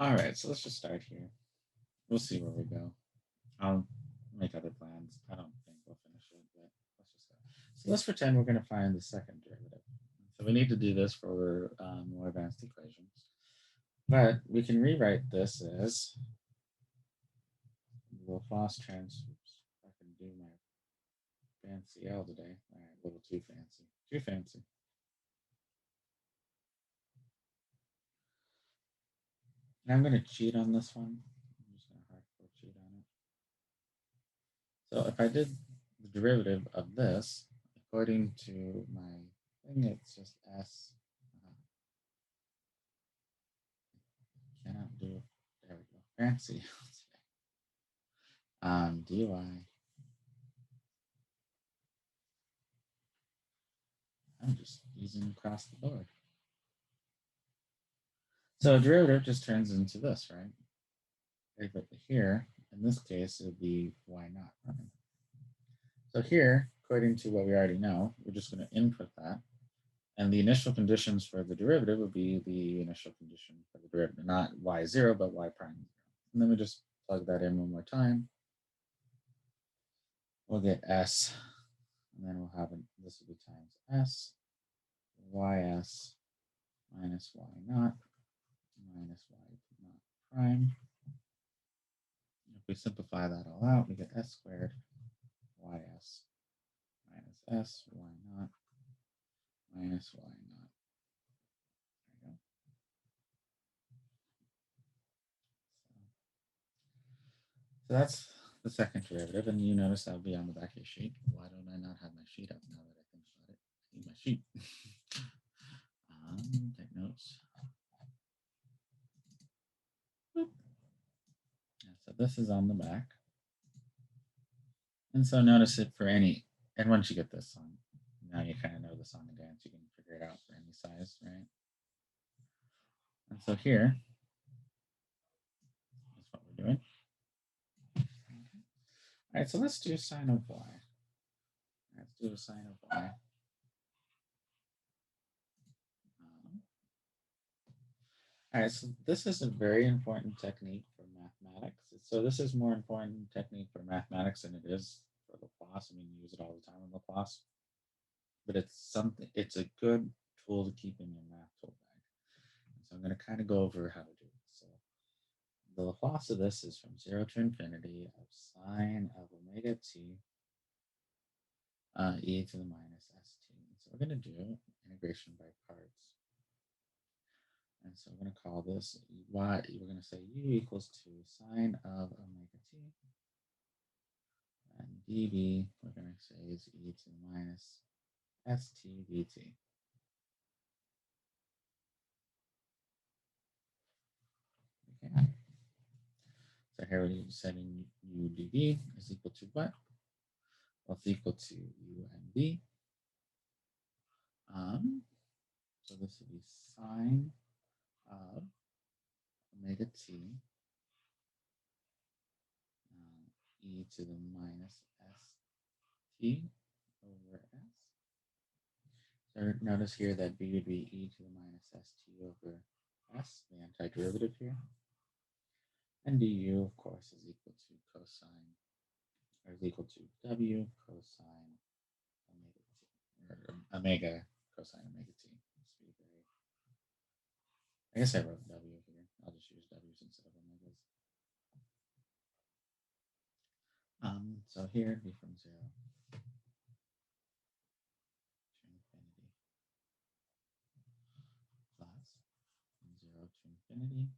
All right, so let's just start here. We'll see where we go. I'll make other plans. I don't think we'll finish it, but let's just go. So let's pretend we're going to find the second derivative. So we need to do this for more advanced equations. But we can rewrite this as Laplace transfer. I can do my fancy L today. All right, a little too fancy. Too fancy. And I'm going to cheat on this one. I'm just going to hardcore cheat on it. So if I did the derivative of this, according to my thing, it's just s. Cannot do. There we go. Fancy. Dy. I'm just using across the board. So a derivative just turns into this, right? But here, in this case, it would be y naught prime. So here, according to what we already know, we're just going to input that. And the initial conditions for the derivative would be the initial condition for the derivative, not y0, but y prime 0. And then we just plug that in one more time. We'll get s, and then we'll have this will be times s, ys minus y naught minus y naught prime. If we simplify that all out, we get s squared ys minus s y naught minus y naught. There you go. So that's the second derivative, and you notice that'll be on the back of your sheet. Why don't I not have my sheet up now that I think about it? I need my sheet. Take notes. Yeah, so this is on the back. And so notice it for any, and once you get this song, now you kind of know the song and dance, you can figure it out for any size, right? And so here, that's what we're doing. All right, so let's do sine of y. Let's do a sine of y. All right, so this is a very important technique for mathematics. So this is more important technique for mathematics than it is for Laplace. I mean, you use it all the time in Laplace, but it's a good tool to keep in your math tool bag. And so I'm going to kind of go over how to do it. So the Laplace of this is from 0 to infinity of sine of omega t e to the minus st. So we're going to do integration by parts. And so we're going to call this y, we're going to say u equals to sine of omega t. And dv, we're going to say is e to the minus st dt. Okay. So here we're setting u dv is equal to what? Well, it's equal to u and v. So this would be sine of omega t e to the minus st over s. So notice here that b would be e to the minus st over s, the antiderivative here. And du, of course, is equal to cosine, or is equal to w cosine omega t, or omega cosine omega t. I guess I wrote w here. I'll just use w's instead of omegas. So here it'd be from 0 to infinity plus from 0 to infinity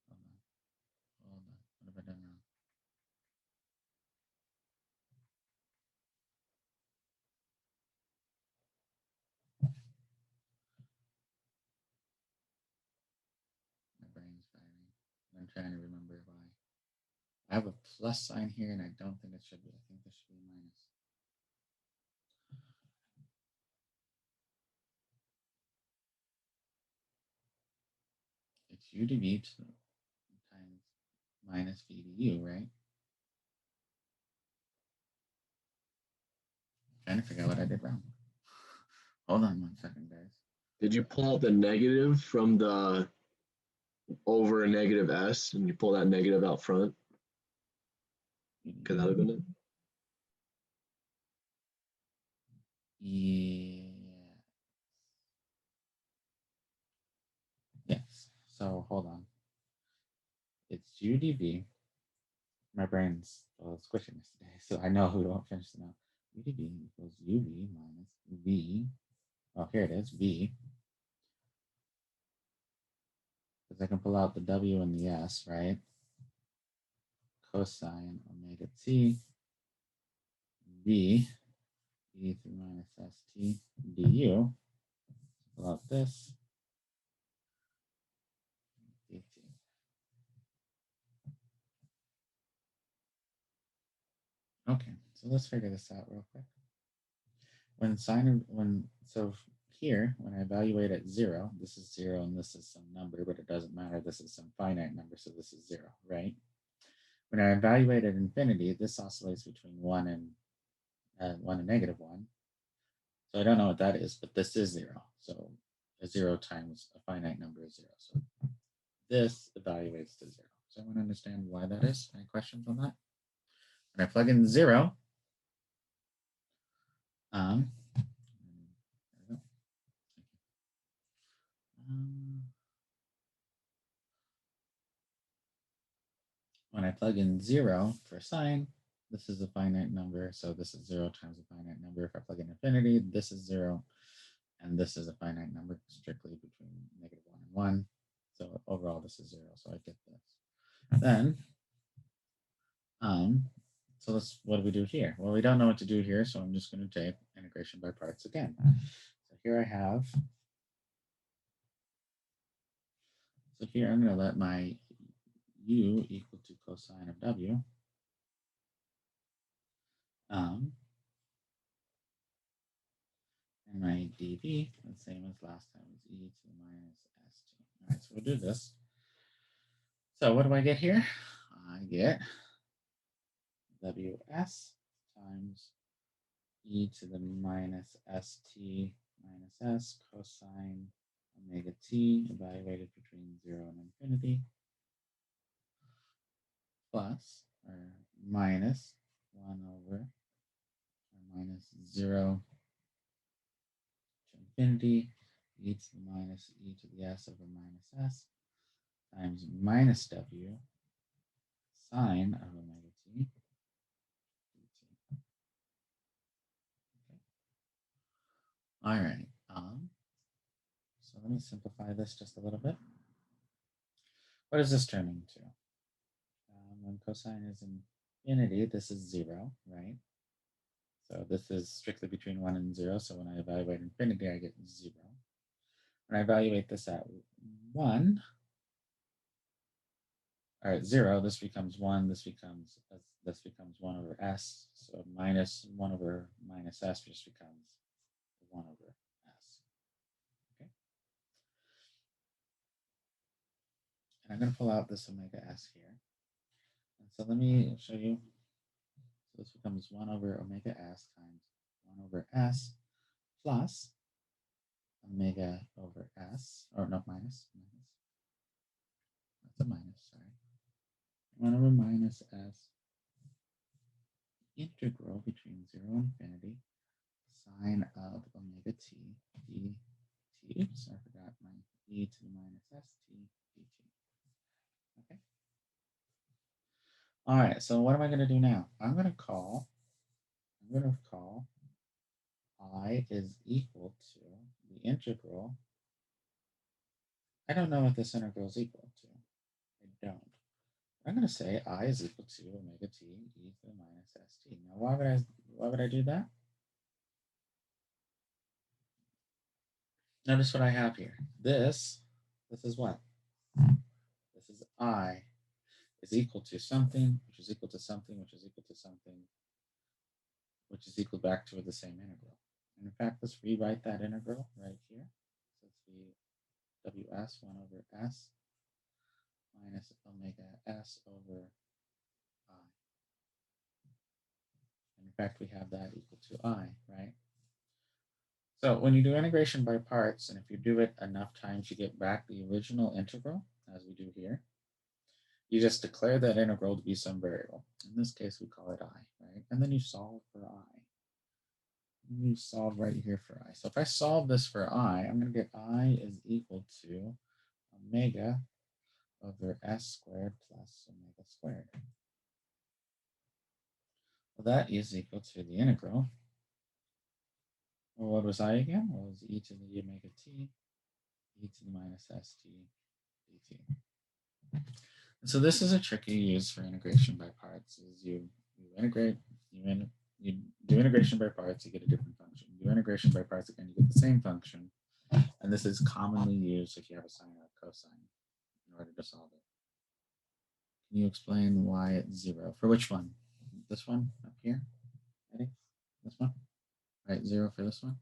hold on. What have I done wrong? My brain's firing. I'm trying to remember why. I have a plus sign here, and I don't think it should be. I think this should be minus. It's u to v times minus v to u, right? Trying to figure out what I did wrong. Hold on 1 second, guys. Did you pull out the negative from the over a negative s and you pull that negative out front? Could that have been it? Yeah. Yes. So hold on. It's UDV. My brain's squishing yesterday, so I know we won't finish it now. UDV equals UV minus V. Oh, here it is, V. Because I can pull out the W and the S, right? Cosine omega t V e to the minus st du. Pull out this dt. Okay, so let's figure this out real quick. So here, when I evaluate at 0, this is 0 and this is some number, but it doesn't matter. This is some finite number, so this is 0, right? When I evaluate at infinity, this oscillates between 1 and negative 1. So I don't know what that is, but this is 0. So a 0 times a finite number is 0. So this evaluates to 0. So I want to understand why that is. Any questions on that? When I plug in 0, there we go. When I plug in 0 for sine, this is a finite number. So this is 0 times a finite number. If I plug in infinity, this is 0. And this is a finite number strictly between negative 1 and 1. So overall, this is 0. So I get this. Then, so what do we do here? Well, we don't know what to do here, so I'm just going to take integration by parts again. So here I have, so here I'm going to let my u equal to cosine of w. And my dv, the same as last time, is e to the minus st. All right, so we'll do this. So what do I get here? I get ws times e to the minus st minus s cosine omega t evaluated between 0 and infinity plus or minus 1 over or minus 0 to infinity e to the minus e to the s over minus s times minus w sine of omega t dt. Okay. All right. So let me simplify this just a little bit. What is this turning to? When cosine is infinity, this is 0, right? So this is strictly between 1 and 0. So when I evaluate infinity, I get 0. When I evaluate this at 1, or at 0, this becomes 1. This becomes 1 over s. So minus 1 over minus s just becomes 1 over s. Okay. And I'm going to pull out this omega s here. And so let me show you. So this becomes 1 over omega s times 1 over s plus omega over s, or no, minus. That's a minus, sorry. 1 over minus s integral between 0 and infinity sine of omega t dt. Oops, I forgot my e to the minus st dt. Okay. All right, so what am I going to do now? I'm going to call I is equal to the integral. I don't know what this integral is equal to. I don't. I'm going to say I is equal to omega t e to the minus st. Now, why would I do that? Notice what I have here. This is what? This is I is equal to something, which is equal to something, which is equal to something, which is equal back to the same integral. And in fact, let's rewrite that integral right here. So it's the ws 1 over s minus omega s over I. And In fact, we have that equal to I, right? So when you do integration by parts, and if you do it enough times, you get back the original integral, as we do here. You just declare that integral to be some variable. In this case, we call it I, right? And then you solve for I. You solve right here for I. So if I solve this for I, I'm going to get I is equal to omega over s squared plus omega squared. Well, that is equal to the integral. Well, what was I again? Well, it was e to the omega t, e to the minus st dt. And so this is a trick you use for integration by parts. Is you integrate, you do integration by parts, you get a different function. You do integration by parts again, you get the same function. And this is commonly used if you have a sine or a cosine in order to solve it. Can you explain why it's 0? For which one? This one up here? Ready? This one? Right, 0 for this one?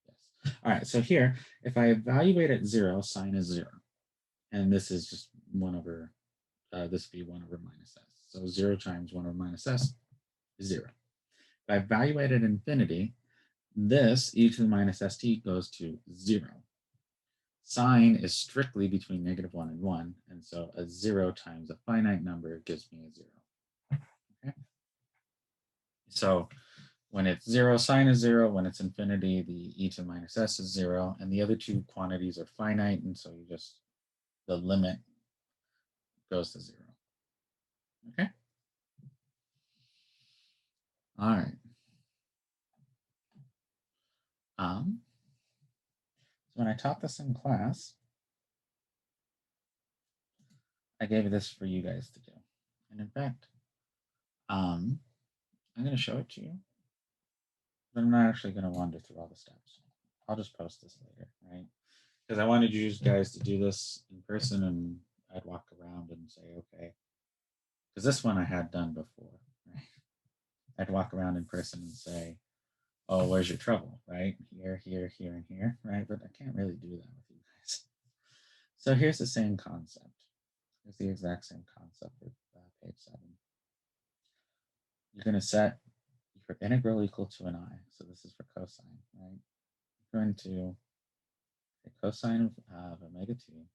Yes. All right, so here, if I evaluate at 0, sine is 0. And this is just 1 over, this would be 1 over minus s. So 0 times 1 over minus s is 0. If I evaluate at infinity, this e to the minus st goes to 0. Sine is strictly between -1 and 1, and so a 0 times a finite number gives me a 0. Okay? So when it's 0, sine is 0. When it's infinity, the e to the minus s is 0, and the other two quantities are finite, and so you just, the limit goes to 0. Okay? All right. So when I taught this in class, I gave this for you guys to do. And in fact, I'm going to show it to you, but I'm not actually going to wander through all the steps. I'll just post this later, right? Because I wanted you guys to do this in person, and I'd walk around and say, okay, because this one I had done before, right? I'd walk around in person and say, oh, where's your trouble, right? Here, here, here, and here, right? But I can't really do that with you guys. So here's the same concept. Here's the exact same concept with page 7. You're going to set your integral equal to an I. So this is for cosine, right? You're going to take cosine of omega t.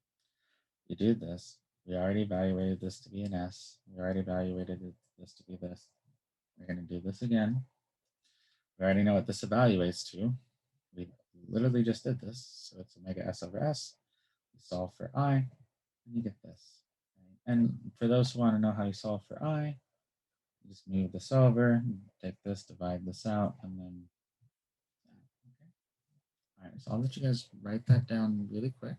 You do this. We already evaluated this to be an s. We already evaluated this to be this. We're going to do this again. We already know what this evaluates to. We literally just did this. So it's omega s over s. You solve for I, and you get this. Right? And for those who want to know how you solve for I, you just move this over, take this, divide this out, and then okay. All right, so I'll let you guys write that down really quick.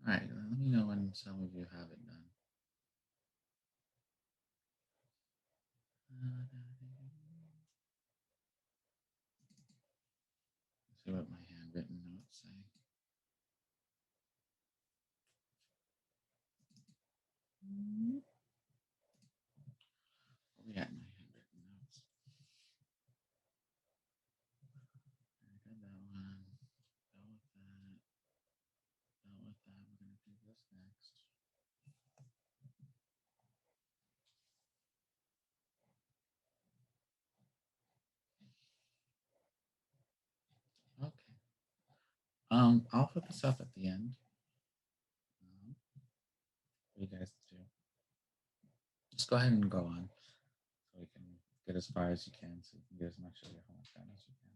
All right, let me know when some of you have it done. Let's see what my handwritten notes say. We got my handwritten notes. I did that one. Dealt with that. Dealt with that. We're gonna do this next. Okay. I'll put this up at the end. For you guys to do. Just go ahead and go on. get as far as you can so you can get as much of your homework done as you can.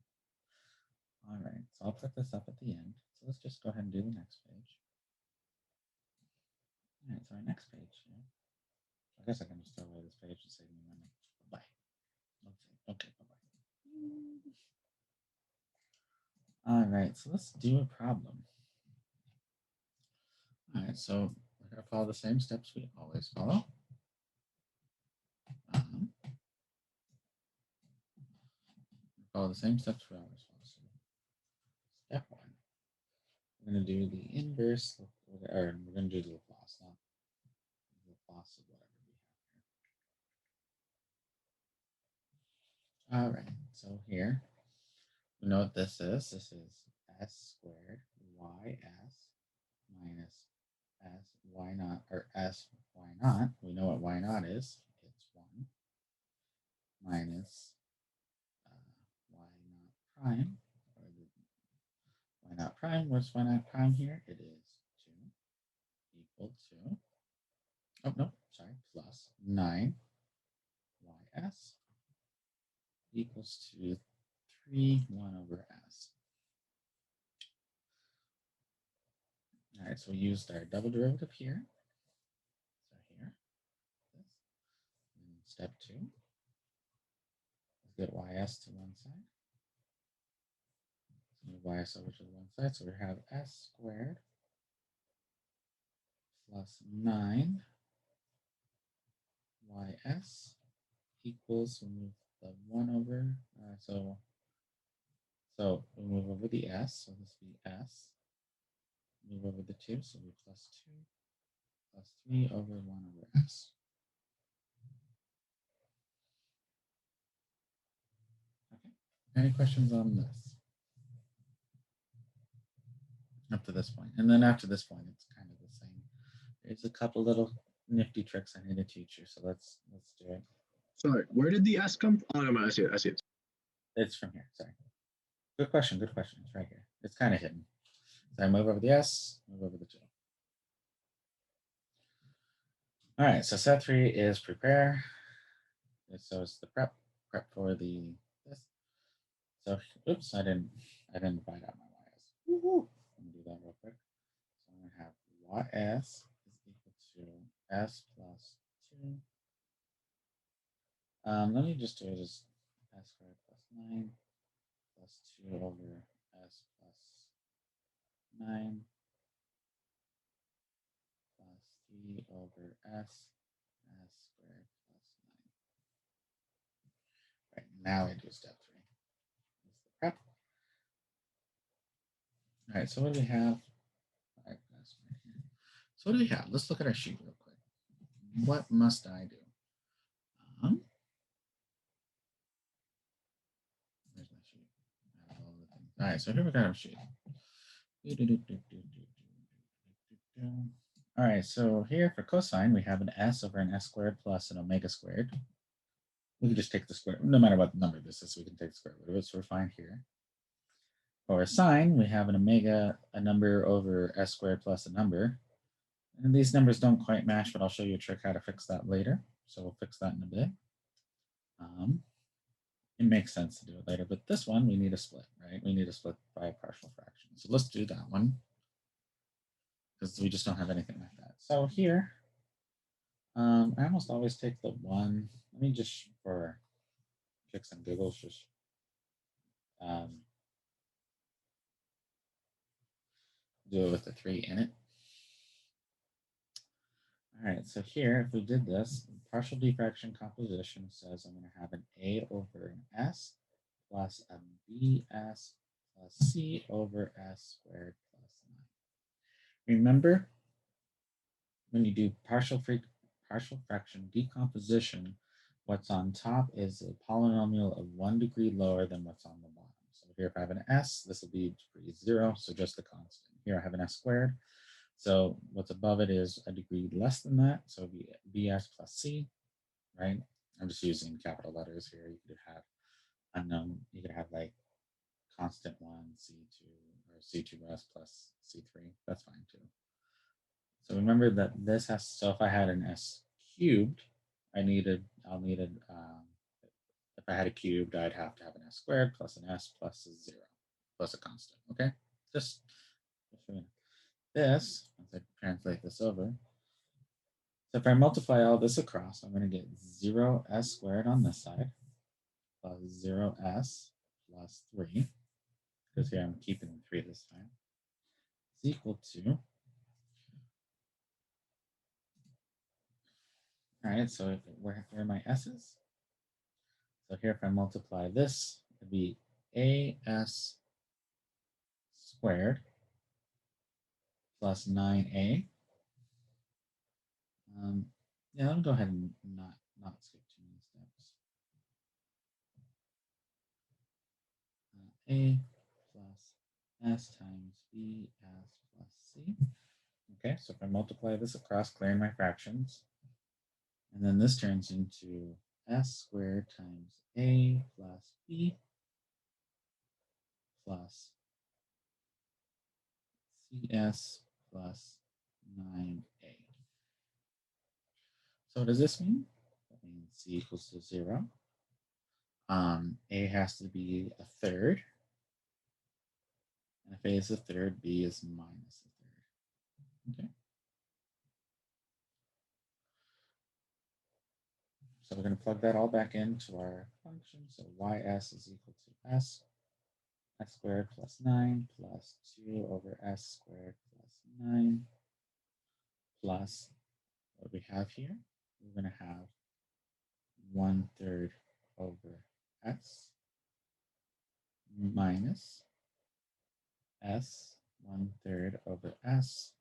All right, so I'll put this up at the end. So let's just go ahead and do the next page. All right, so our next page here. I guess I can just throw away this page and save me money. Bye. Okay, bye-bye. All right, so let's do a problem. All right, so we're going to follow the same steps we always follow. Follow the same steps we always follow. So step one, we're going to do the inverse, or we're going to do the Laplace, not the Laplace of whatever we have here. All right, so here, we know what this is. This is s squared ys minus s y naught, or s y naught. We know what y naught is. It's 1 minus y naught prime, or the y naught prime. What's y naught prime here? It is 2 equal to, oh no, sorry, plus 9 ys equals to 3 1 over s. All right, so we used our double derivative here. So here, this. And step 2, let's get ys to one side. So move ys over to the one side. So we have s squared plus 9 ys equals, we move the 1 over, so we move over the s, so this will be s, move over the 2, so we plus 2 plus 3 over 1 over s. Okay, any questions on this? Up to this point. And then after this point, it's kind of the same. There's a couple little nifty tricks I need to teach you, so let's do it. Sorry, where did the S come from? Oh, no, I see it. I see it. It's from here. Sorry. Good question. Good question. It's right here. It's kind of hidden. So I move over the S, move over the 2. All right. So step 3 is prepare. So it's the prep for the this. So oops, I didn't divide out my ys. Woo-hoo. Let me do that real quick. So I'm gonna have ys is equal to s plus 2. Let me just do it as s squared plus 9 plus 2 over s plus 9 plus 3 over s squared plus 9. Right, now I do step 3. That's the prep. All right, so what do we have? All right, so what do we have? Let's look at our sheet real quick. What must I do? Where's my sheet? All right, so here we got our sheet. All right, so here for cosine, we have an s over an s squared plus an omega squared. We can just take the square, no matter what number this is, we can take the square root of it, so we're fine here. For sine, we have an omega, a number over s squared plus a number. And these numbers don't quite match, but I'll show you a trick how to fix that later. So we'll fix that in a bit. It makes sense to do it later, but this one, we need a split, right? We need a split by a partial fraction. So let's do that one, because we just don't have anything like that. So here, I almost always take the 1. Let me just, for kicks and giggles, just do it with the 3 in it. All right, so here, if we did this, partial diffraction composition says I'm going to have an A over an S plus a BS plus C over S squared plus 9. Remember, when you do partial fraction decomposition, what's on top is a polynomial of 1 degree lower than what's on the bottom. So here, if I have an S, this will be degree 0, so just the constant. Here I have an S squared. So what's above it is a degree less than that. So it'd be BS plus C, right? I'm just using capital letters here. You could have unknown, you could have like constant 1, C2, or C2S plus C3. That's fine too. So remember that this has, so if I had an S cubed, I'll need If I had a cubed, I'd have to have an s squared plus an s plus a 0 plus a constant. Okay, just this, once I translate this over. So if I multiply all this across, I'm going to get 0s squared on this side plus 0s plus 3, because here I'm keeping the 3 this time, is equal to, all right, so where are my s's? So here if I multiply this, it'd be as squared plus 9a. Yeah, let me go ahead and not skip too many steps. A plus s times b s plus c. Okay, so if I multiply this across, clearing my fractions, and then this turns into s squared times a plus b plus cs plus 9a. So what does this mean? That means c equals to 0. A has to be a third. And if A is a third, B is minus a third. Okay. So we're going to plug that all back into our function. So ys is equal to s squared plus 9 plus 2 over s squared plus 9 plus what we have here. We're going to have 1/3 over s minus s 1/3 over s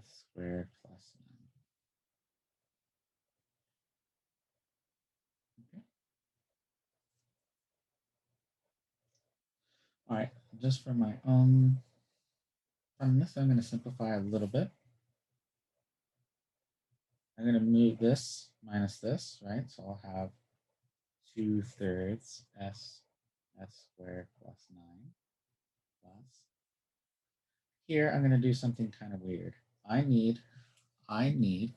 squared plus 9. Okay. All right, just for my own funness, I'm going to simplify a little bit. I'm going to move this minus this, right? So I'll have 2/3 s squared plus 9 plus. Here, I'm going to do something kind of weird. I need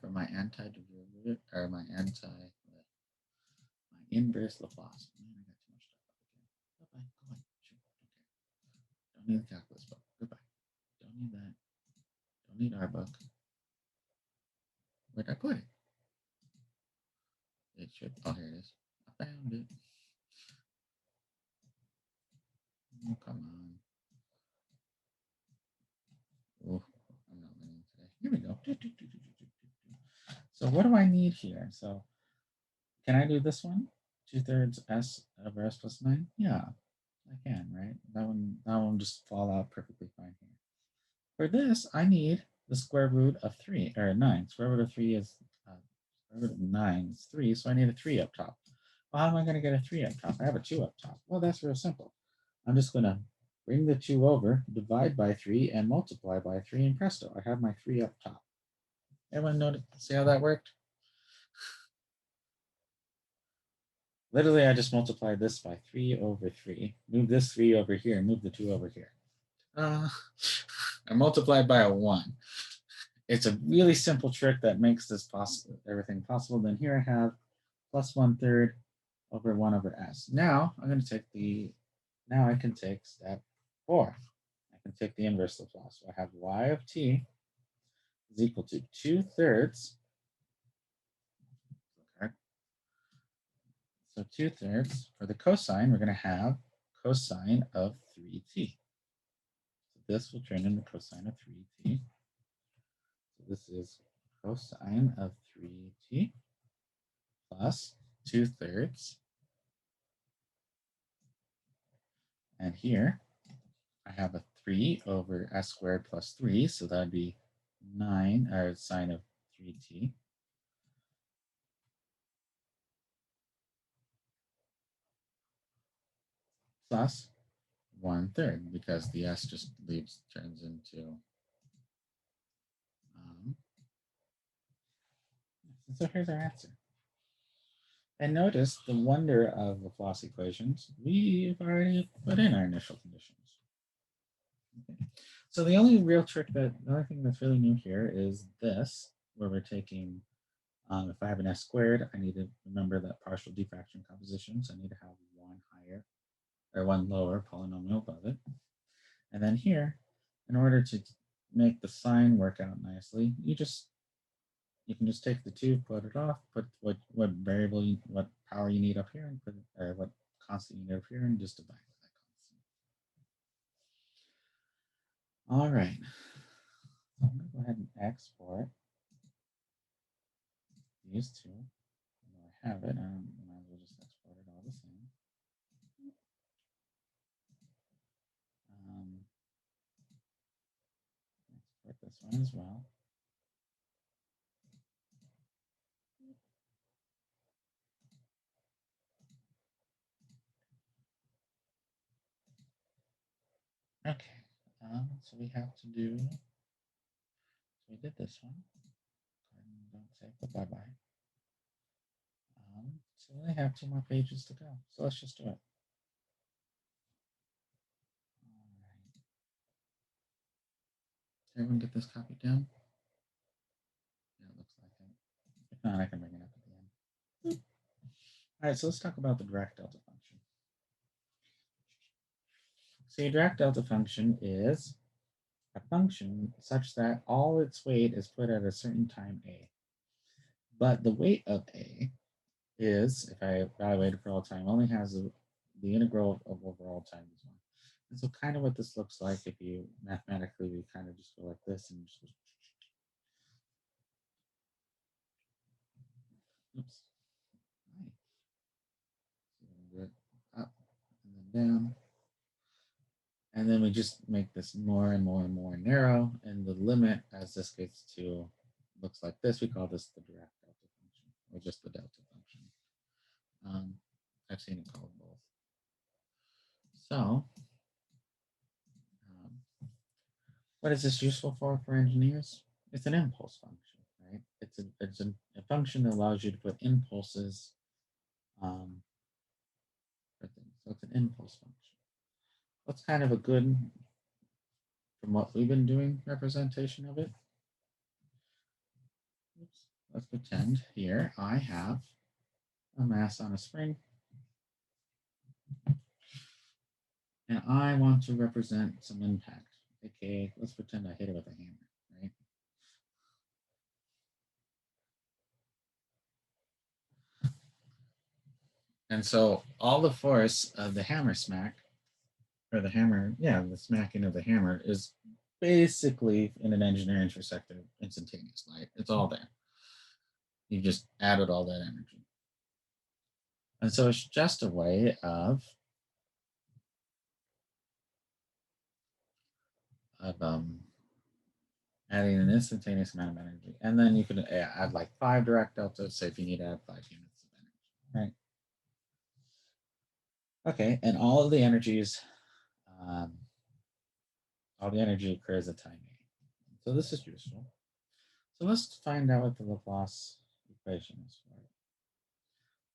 for my antiderivative, or my inverse Laplace. Man, I got too much stuff up again. Bye-bye. Go away. Sure. Okay. Don't need the calculus book. Goodbye. Don't need that. Don't need our book. Where'd I put it? It should. Oh, here it is. I found it. Oh, come on. Oh, I'm not winning today. Here we go. So what do I need here? So can I do this one? 2/3 s over s plus 9? Yeah, I can, right? That one just fall out perfectly fine here. For this, I need the square root of 3, or 9. Square root of 3 is, square root of 9 is 3, so I need a 3 up top. Well, how am I going to get a 3 up top? I have a 2 up top. Well, that's real simple. I'm just going to bring the 2 over, divide by 3, and multiply by 3, and presto, I have my 3 up top. Everyone notice, see how that worked? Literally, I just multiplied this by 3 over 3. Move this 3 over here, move the 2 over here. I multiplied by a 1. It's a really simple trick that makes this possible, everything possible. Then here I have plus 1/3 over 1 over s. Now I'm going to take now I can take step 4. I can take the inverse Laplace. So I have y of t is equal to 2/3. Okay. So 2/3 for the cosine, we're going to have cosine of 3t. So this will turn into cosine of 3t. So this is cosine of 3t plus 2/3. And here I have a 3 over s squared plus 3, so that'd be 9, or sine of 3t. Plus 1/3, because the s just turns into, so here's our answer. And notice the wonder of Laplace equations, we've already put in our initial conditions. Okay. So the only real trick the only thing that's really new here is this, where we're taking If I have an s squared, I need to remember that partial diffraction compositions, I need to have one higher or one lower polynomial above it. And then here, in order to make the sign work out nicely, you can just take the two, put it off, put what variable, what power you need up here, and put or what constant you need up here, and just divide by that constant. All right. So I'm going to go ahead and export these two. I have it. I might as well just export it all the same. Export this one as well. Okay. So we have to do. So we did this one. Don't say bye-bye. So we only have 2 more pages to go. So let's just do it. Did everyone get this copied down? Yeah, it looks like it. If not, I can bring it up at the end. All right, so let's talk about the direct delta function. So your direct delta function is a function such that all its weight is put at a certain time a. But the weight of a is, if I evaluate it for all time, only has the integral of over all time is 1. And so kind of what this looks like, if you mathematically, we kind of just go like this and just, oops, right. Up and then down. And then we just make this more and more and more narrow. And the limit, as this gets to, looks like this, we call this the direct delta function, or just the delta function. I've seen it called both. So, what is this useful for engineers? It's an impulse function, right? It's a function that allows you to put impulses for things. So it's an impulse function. What's kind of a good, from what we've been doing, representation of it? Oops. Let's pretend here I have a mass on a spring, and I want to represent some impact. Okay, let's pretend I hit it with a hammer, right? And so all the force of the hammer smack, or the hammer, yeah, the smacking of the hammer is basically in an engineering perspective instantaneous light. It's all there. You just added all that energy. And so it's just a way of adding an instantaneous amount of energy. And then you can add like 5 direct deltas, say if you need to add 5 units of energy, right? Okay, and all of the energies, all the energy occurs at time A. So this is useful. So let's find out what the Laplace equation is for it.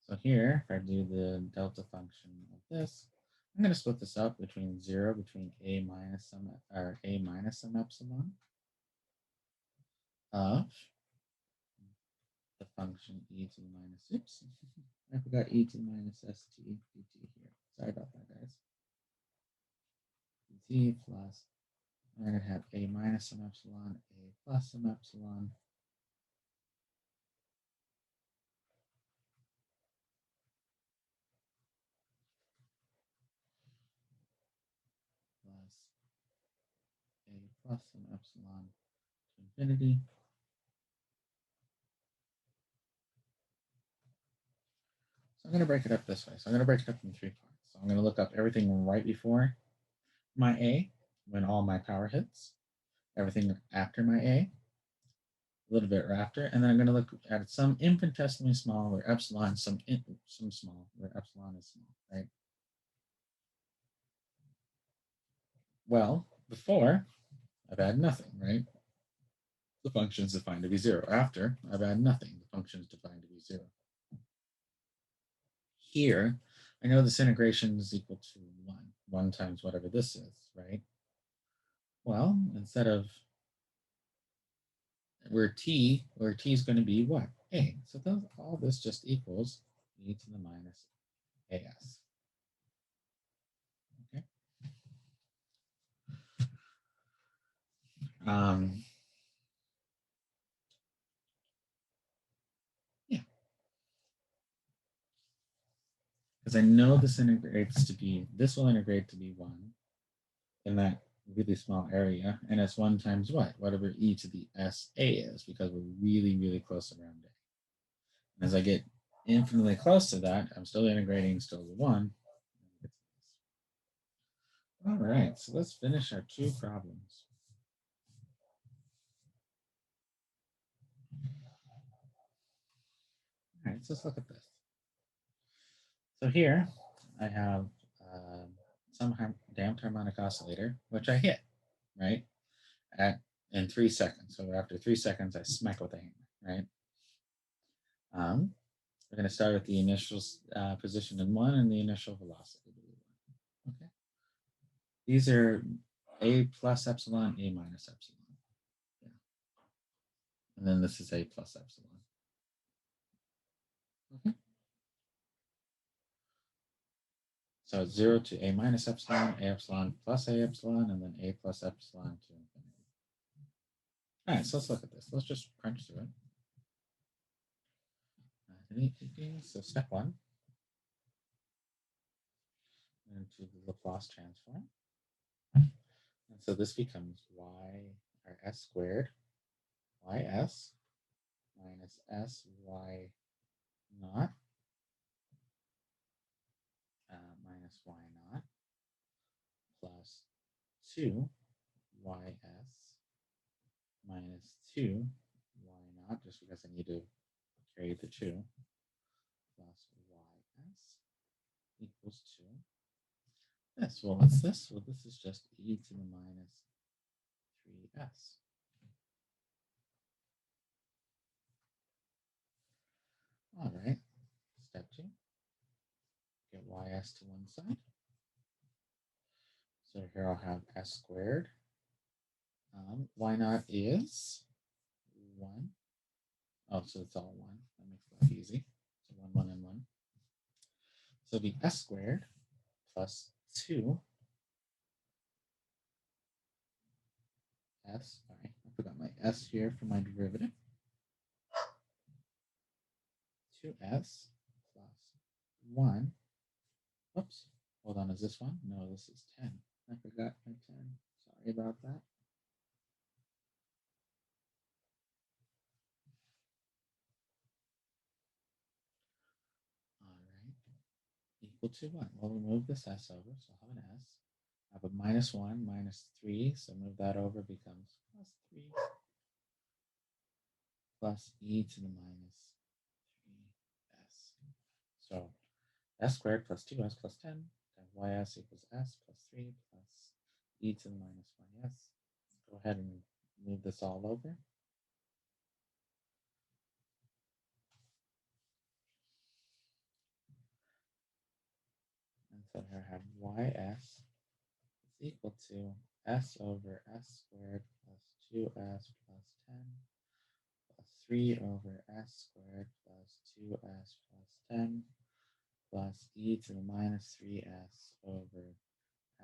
So here, if I do the delta function of this, I'm going to split this up between 0, between a minus some, or a minus some epsilon of the function e to the minus, oops, I forgot e to the minus st dt here. Sorry about that, guys. dt plus, I'm going to have a minus some epsilon, a plus some epsilon, plus a plus some epsilon to infinity. So I'm going to break it up this way. So I'm going to break it up in 3 parts. So I'm going to look up everything right before my A, when all my power hits, everything after my A, a little bit after, and then I'm going to look at some infinitesimally small where epsilon, some small where epsilon is small, right? Well, before, I've had nothing, right? The function is defined to be 0. After, I've had nothing. The function is defined to be 0. Here, I know this integration is equal to 1 times whatever this is, right? Well, instead of where t is going to be what? a. So all this just equals e to the minus as. Okay. Yeah. Because I know this will integrate to be 1 in that really small area, and it's 1 times what? Whatever e to the SA is, because we're really, really close around a. And as I get infinitely close to that, I'm still integrating still to 1. All right, so let's finish our 2 problems. All right, so let's look at this. So here I have some damped harmonic oscillator, which I hit, right, in 3 seconds. So after 3 seconds, I smack with a hammer, right? We're going to start with the initial position in 1 and the initial velocity. Okay. These are a plus epsilon, a minus epsilon. Yeah. And then this is a plus epsilon. Okay. So it's 0 to a minus epsilon, a epsilon plus a epsilon, and then a plus epsilon to infinity. All right, so let's look at this. Let's just crunch through it. So step 1, into the Laplace transform. And so this becomes s squared ys minus sy naught minus y naught plus 2 ys minus 2 y naught, just because I need to carry the 2, plus ys equals 2. This, well, what's this? Well, this is just e to the minus 3s. All right, step 2, get ys to one side. So here I'll have s squared. Y naught is 1. Oh, so it's all 1. That makes life easy. So 1, 1, and 1. So it'll be s squared plus 2 s. Sorry, I forgot my s here for my derivative. 2s plus 1. Oops. Hold on, is this 1? No, this is 10. I forgot my 10. Sorry about that. All right. Equal to what? Well, we'll move this s over, so I'll have an s. I have a minus 1, minus 3, so move that over, becomes plus 3 plus e to the minus 3s. So s squared plus 2s plus 10 times ys equals s plus 3 plus e to the minus 1s. Go ahead and move this all over. And so here I have ys is equal to s over s squared plus 2s plus 10 plus 3 over s squared plus 2s plus 10 plus e to the minus 3s over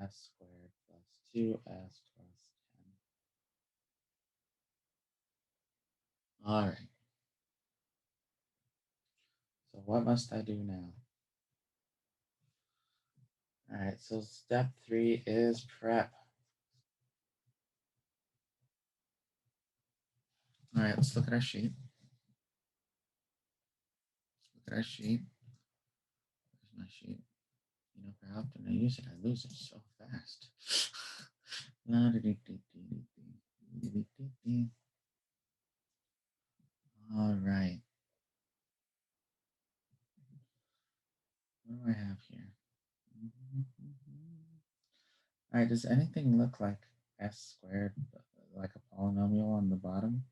s squared plus 2s plus 10. All right. So what must I do now? All right, so step 3 is prep. All right, let's look at our sheet. Look at our sheet. Where's my sheet? You know, how often I use it, I lose it so fast. All right. What do I have here? All right, does anything look like s squared, like a polynomial on the bottom?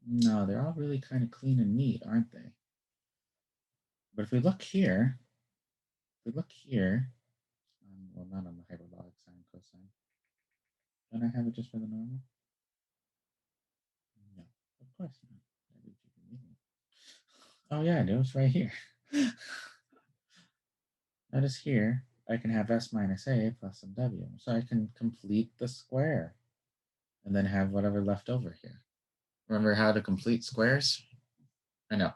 No, they're all really kind of clean and neat, aren't they? But if we look here, well, not on the hyperbolic sine, cosine. Don't I have it just for the normal? No, of course not. Oh yeah, I do. It's right here. Notice here, I can have s minus a plus some w. So I can complete the square and then have whatever left over here. Remember how to complete squares? I know.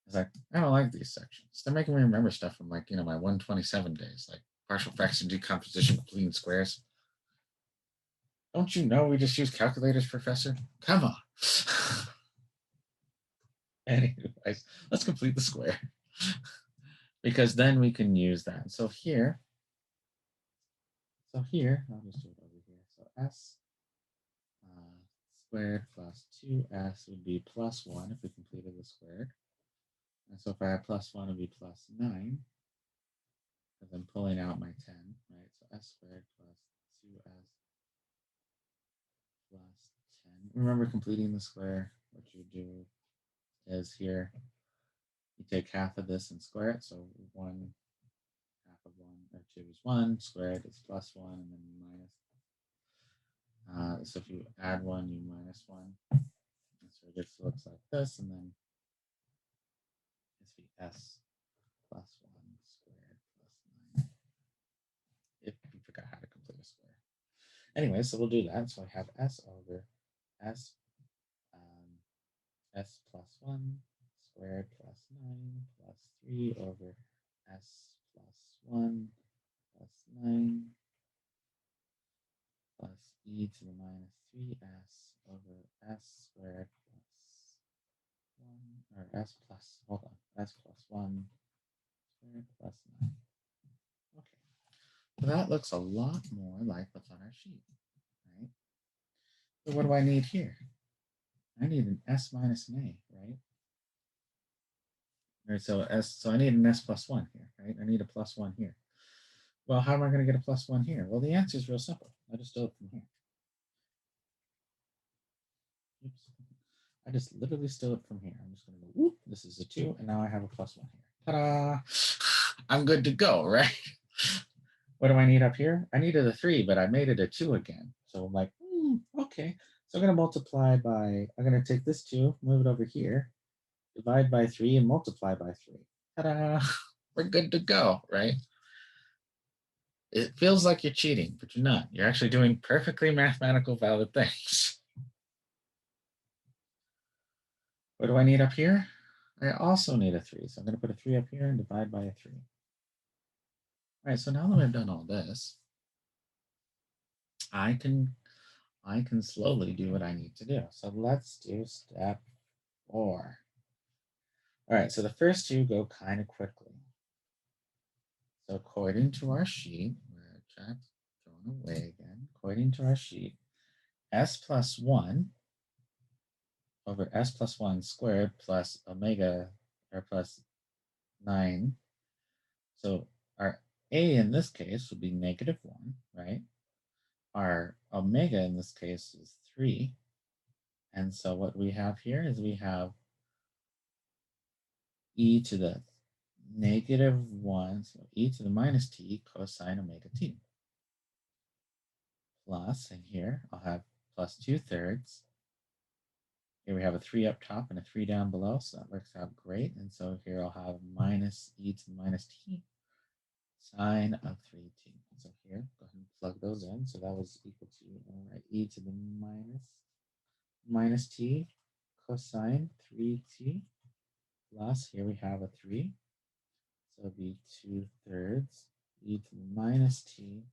It's like, I don't like these sections. They're making me remember stuff from like, my 127 days, like partial fraction decomposition, completing squares. Don't you know we just use calculators, Professor? Come on. Anyways, let's complete the square. Because then we can use that. So here, I'll just do it over here. So s squared plus 2s would be plus 1 if we completed the squared. And so if I have plus 1, it would be plus 9, because I'm pulling out my 10, right? So s squared plus 2s plus 10. Remember completing the square, what you do is here, you take half of this and square it. So 1 half of 1 or 2 is 1, squared is plus 1, and then minus. So if you add 1, you minus 1. And so it just looks like this, and then this be s plus 1 squared plus 9. If you forgot how to complete a square. Anyway, so we'll do that. So I have s over s s plus 1 squared plus 9 plus 3 over s plus 1 plus 9 plus e to the minus 3s over s squared plus 1, or s plus, hold on, s plus 1 squared plus 9. Okay, so that looks a lot more like what's on our sheet, right? So what do I need here? I need an s minus an a, right? All right, so I need an s plus 1 here, right? I need a plus 1 here. Well, how am I going to get a plus 1 here? Well, the answer is real simple. I just do it from here. Oops. I just literally steal it from here. I'm just going to go, whoop, this is a 2, and now I have a plus 1 here. Ta-da! I'm good to go, right? What do I need up here? I needed a 3, but I made it a 2 again. So I'm like, okay. So I'm going to multiply by, I'm going to take this 2, move it over here, divide by 3, and multiply by 3. Ta-da! We're good to go, right? It feels like you're cheating, but you're not. You're actually doing perfectly mathematical valid things. What do I need up here? I also need a 3. So I'm going to put a 3 up here and divide by a 3. All right, so now that I've done all this, I can slowly do what I need to do. So let's do step 4. All right, so the first two go kind of quickly. So according to our sheet, where chat's thrown away again, according to our sheet, s plus 1 over s plus 1 squared plus omega, or plus 9. So our a in this case would be negative 1, right? Our omega in this case is 3. And so what we have here is we have e to the negative 1, so e to the minus t cosine omega t. Plus, and here I'll have plus 2/3. Here we have a 3 up top and a 3 down below, so that works out great. And so here I'll have minus e to the minus t sine of 3t. So here, go ahead and plug those in. So that was equal to, all right, e to the minus t cosine 3t plus, here we have a 3. So it'll be 2/3 e to the minus t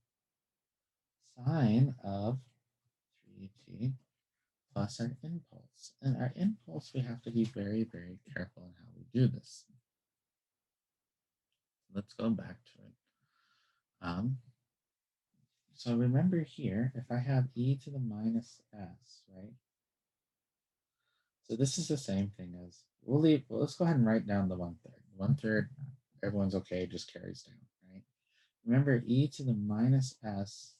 sine of 3t plus our impulse. And our impulse, we have to be very, very careful in how we do this. Let's go back to it. So remember here, if I have e to the minus s, right? So this is the same thing as, let's go ahead and write down the 1/3. 1/3, everyone's okay, just carries down, right? Remember e to the minus s,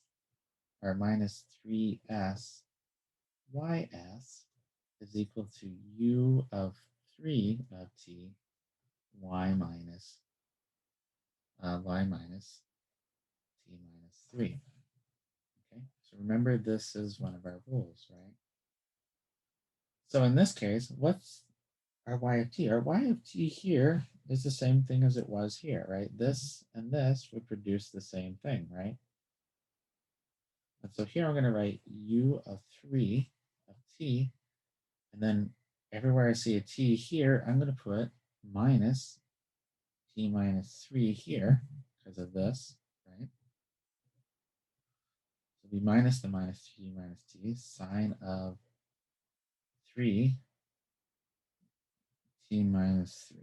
or minus 3s ys is equal to u of 3 of t y minus t minus 3. Okay, so remember this is one of our rules, right? So in this case, what's our y of t. Our y of t here is the same thing as it was here, right? This and this would produce the same thing, right? And so here I'm going to write u of 3 of t, and then everywhere I see a t here, I'm going to put minus t minus 3 here because of this, right? So it'll be minus the minus t minus t, sine of 3 t minus 3.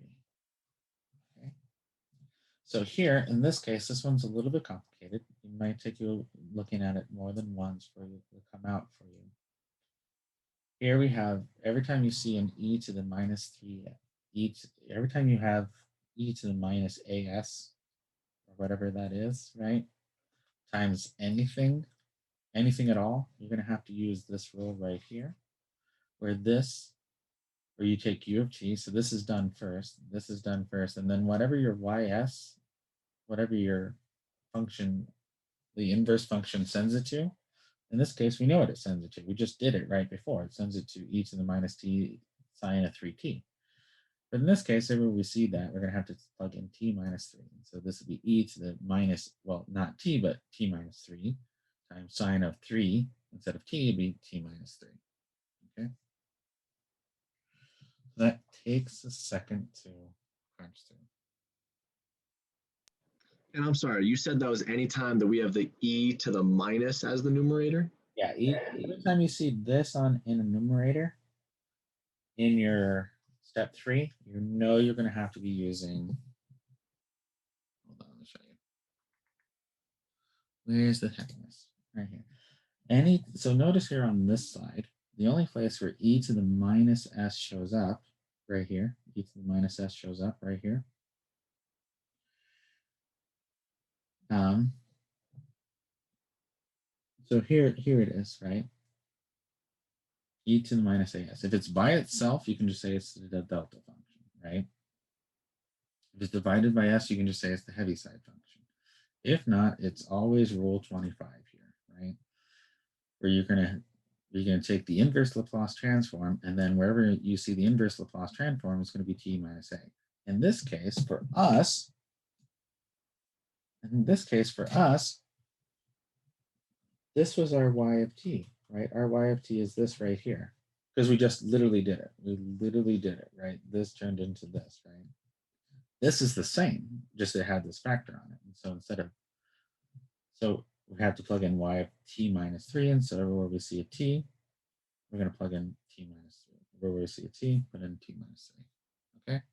Okay. So here, in this case, this one's a little bit complicated. It might take you looking at it more than once for it to come out for you. Here we have, every time you see an e to the minus 3, every time you have e to the minus as, or whatever that is, right, times anything at all, you're going to have to use this rule right here, where you take u of t, so this is done first, and then whatever your ys, whatever your function, the inverse function sends it to, in this case, we know what it sends it to. We just did it right before. It sends it to e to the minus t sine of 3t. But in this case, everywhere we see that, we're going to have to plug in t minus 3. So this would be e to the minus, well, not t, but t minus 3 times sine of 3. Instead of t, it'd be t minus 3. Okay. That takes a second to crunch through. And I'm sorry, you said that was any time that we have the e to the minus as the numerator? Yeah, every time you see this in a numerator in your step 3, you know you're going to have to be using, hold on, let me show you. Where's the heaviness? Right here. So notice here on this side, the only place where e to the minus s shows up, right here, e to the minus s shows up right here. So here it is, right? E to the minus as. If it's by itself, you can just say it's the delta function, right? If it's divided by s, you can just say it's the heaviside function. If not, it's always rule 25 here, right? Where you're gonna take the inverse Laplace transform, and then wherever you see the inverse Laplace transform, it's going to be t minus a. In this case, for us, this was our y of t, right? Our y of t is this right here, because we just literally did it. We literally did it, right? This turned into this, right? This is the same, just it had this factor on it. And so we have to plug in y of t minus 3, and so everywhere we see a t, we're going to plug in t minus 3. Everywhere we see a t, put in t minus 3. Okay?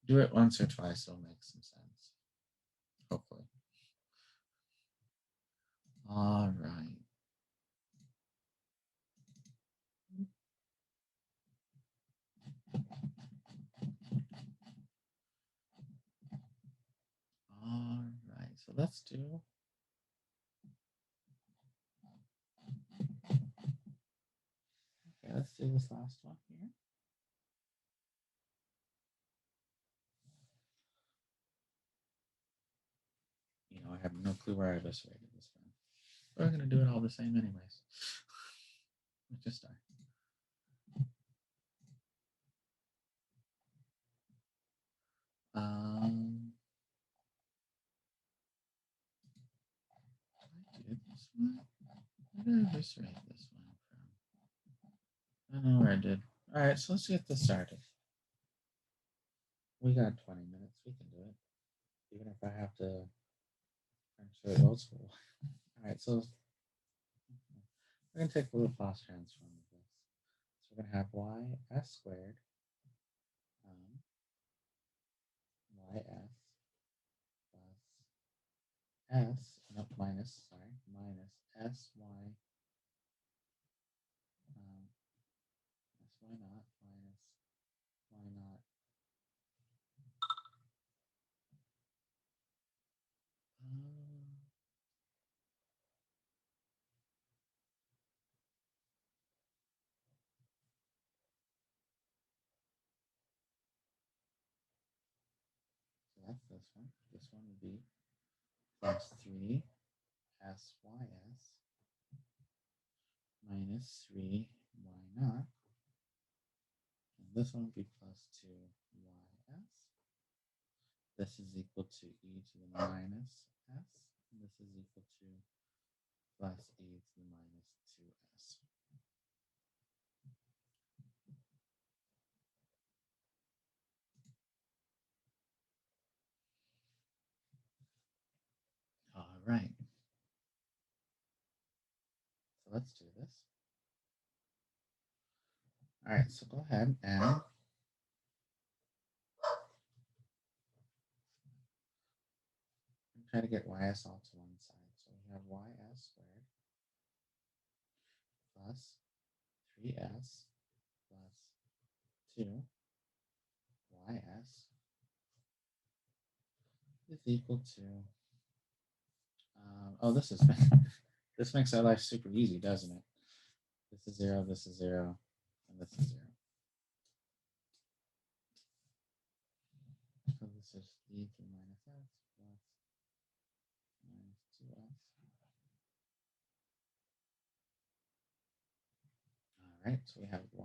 Do it once or twice, it'll make some sense. Hopefully. All right. All right, so let's do this last one here. I have no clue where I eviscerated this from. We're going to do it all the same anyways. Let's just start. I did this one. Where did I eviscerate this one from? I don't know where I did. All right, so let's get this started. We got 20 minutes. We can do it. Even if I have to show it old school. All right, so we're going to take the Laplace transform of this. So we're going to have y s squared y s plus s, no, minus sy naught minus y naught. So that's this one. This one would be plus 3 sys minus 3 y naught. And this one will be plus 2ys. This is equal to e to the minus s. This is equal to plus e to the minus 2s. All right. So let's do this. All right, so go ahead and try to get ys all to one side. So we have ys squared plus 3s plus 2ys is equal to, oh, this is, this makes our life super easy, doesn't it? This is 0, this is 0, and this is 0. So this is e to the minus s plus minus 2s. All right, so we have ys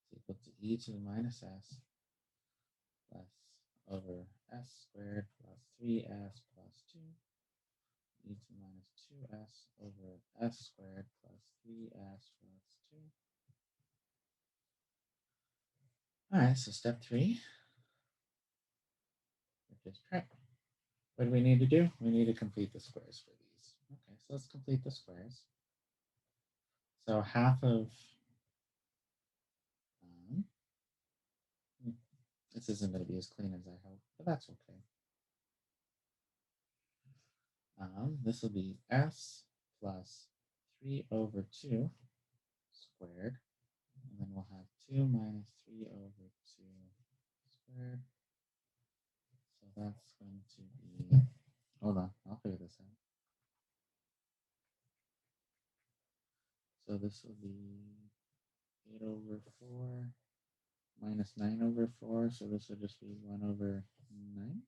is equal to e to the minus s plus over s squared plus 3s plus 2 e to the minus 2s over s squared plus 3s plus 2. All right, so step 3, which is prep. What do we need to do? We need to complete the squares for these. Okay, so let's complete the squares. So half of, this isn't going to be as clean as I hope, but that's okay. This will be s plus 3 over 2 squared. And then we'll have 2 minus 3 over 2 squared. So that's going to be, hold on, I'll figure this out. So this will be 8 over 4 minus 9 over 4. So this will just be 1 over 9.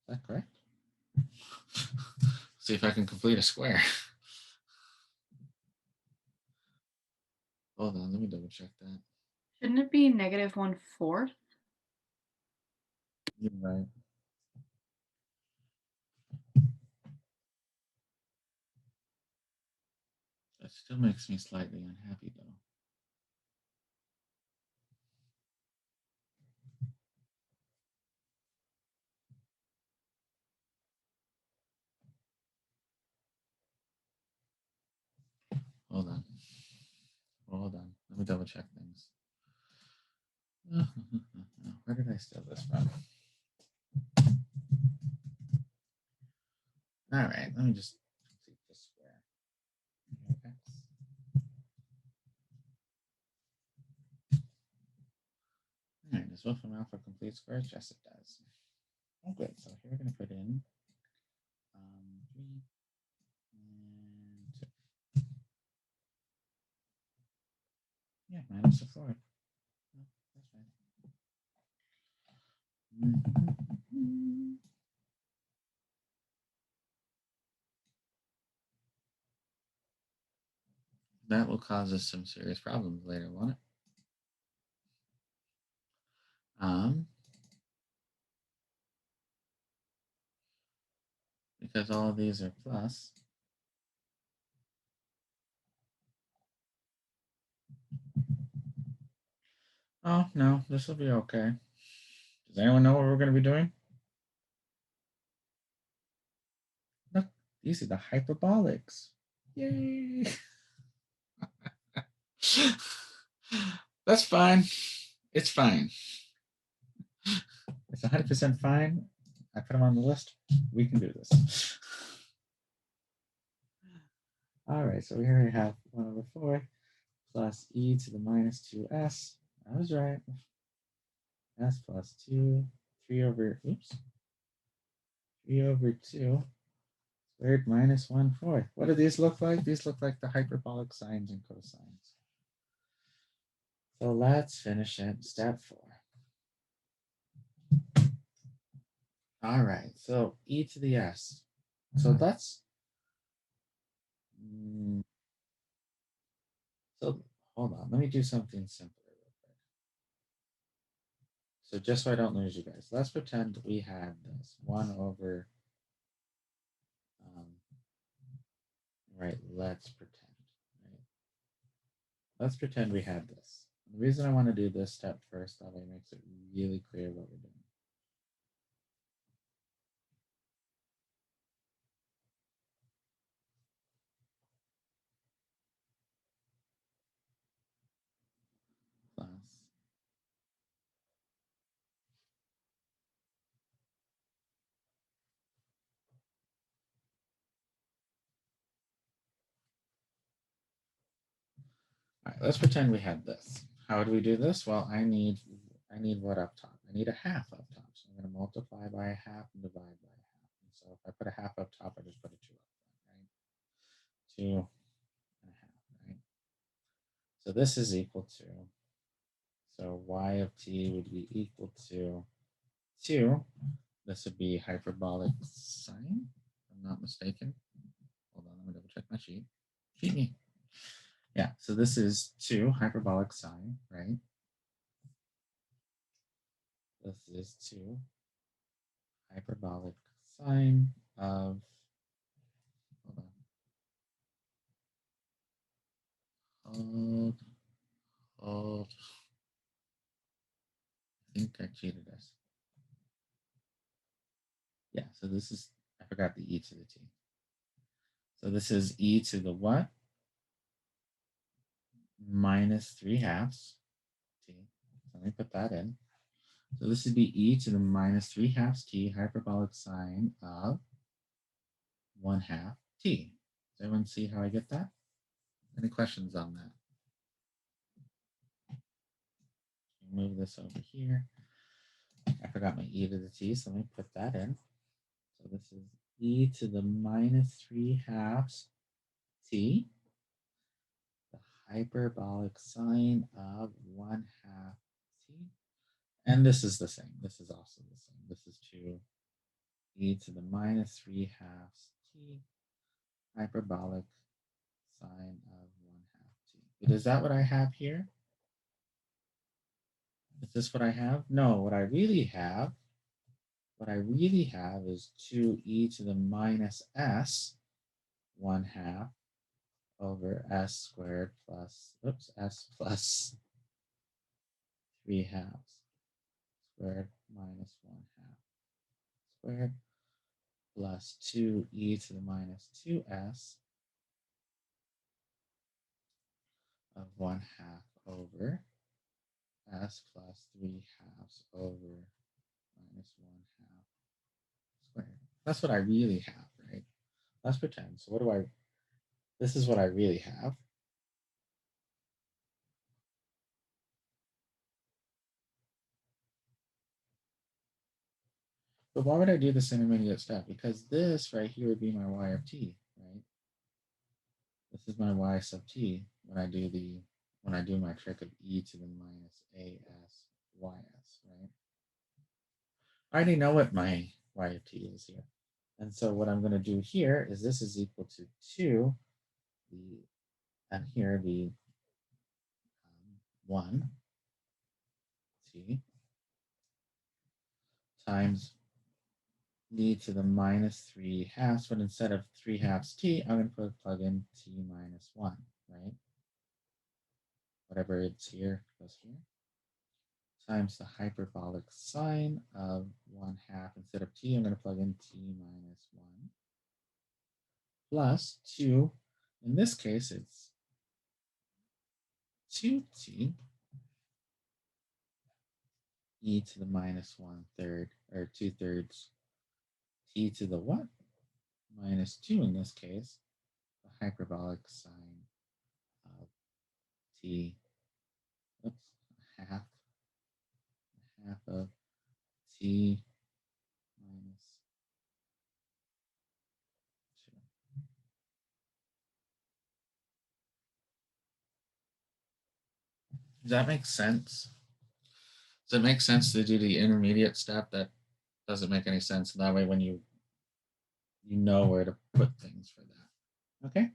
Is that correct? See if I can complete a square. Hold on, let me double check that. Shouldn't it be negative 1/4? You're right. That still makes me slightly unhappy, though. Hold on. Hold on. Let me double check things. Where did I steal this from? All right, let me just complete this square. Okay. All right, does Wolfram Alpha complete squares? Yes, it does. Oh, good. So here we're going to put in 3 and 2. Yeah, minus a 4. Oh, that's right. That will cause us some serious problems later, won't it? Because all of these are plus. Oh, no, this will be okay. Does anyone know what we're going to be doing? Look, these are the hyperbolics. Yay! That's fine. It's fine. It's 100% fine. I put them on the list. We can do this. All right, so here we have 1 over 4 plus e to the minus 2s. I was right. S plus 2, 3 over, 3 over 2 squared minus 1/4. What do these look like? These look like the hyperbolic sines and cosines. So let's finish it. Step 4. All right, so e to the s. So that's so hold on. Let me do something simpler real quick. So just so I don't lose you guys, let's pretend we had this 1 over. Right. Let's pretend. Right. Let's pretend we had this. The reason I want to do this step first, that way it makes it really clear what we're doing. Plus. All right, let's pretend we had this. How do we do this? Well, I need what up top? I need a half up top. So I'm going to multiply by a half and divide by a half. And so if I put a half up top, I just put a 2 up front, right? 2 and a half, right? So this is equal to, so y of t would be equal to 2. This would be hyperbolic sine, if I'm not mistaken. Hold on, let me double check my sheet. Cheat me. Yeah, so this is 2 hyperbolic sine, right? This is 2 hyperbolic sine of, hold. I think I cheated us. Yeah, so this is, I forgot the e to the t. So this is e to the what? Minus 3 halves t. So let me put that in. So this would be e to the minus 3 halves t hyperbolic sine of 1 half t. Does everyone see how I get that? Any questions on that? Move this over here. I forgot my e to the t, so let me put that in. So this is e to the minus 3 halves t, the hyperbolic sine of 1 half t. And this is the same. This is also the same. This is 2 e to the minus 3 halves t, hyperbolic sine of 1 half t. But is that what I have here? Is this what I have? No, what I really have is 2e to the minus s 1 half over s squared plus, s plus 3 halves squared minus 1 half squared plus 2e to the minus 2s of 1 half over s plus 3 halves over minus 1 half squared. That's what I really have, right? Let's pretend. So what do I, this is what I really have. But why would I do this intermediate step? Because this right here would be my y of t, right? This is my y sub t when I do my trick of e to the minus as ys, right? I already know what my y of t is here. And so what I'm going to do here is this is equal to 2, and here the 1 t times e to the minus 3 halves, but instead of 3 halves t, I'm going to plug in t minus 1, right? Whatever it's here goes here, times the hyperbolic sine of 1 half. Instead of t, I'm going to plug in t minus 1, plus 2. In this case, it's 2t e to the minus 1/3, or 2/3 t to the what? Minus 2 in this case, the hyperbolic sine of t, half of t minus 2. Does that make sense? Does it make sense to do the intermediate step? That doesn't make any sense. That way, when you know where to put things for that. Okay.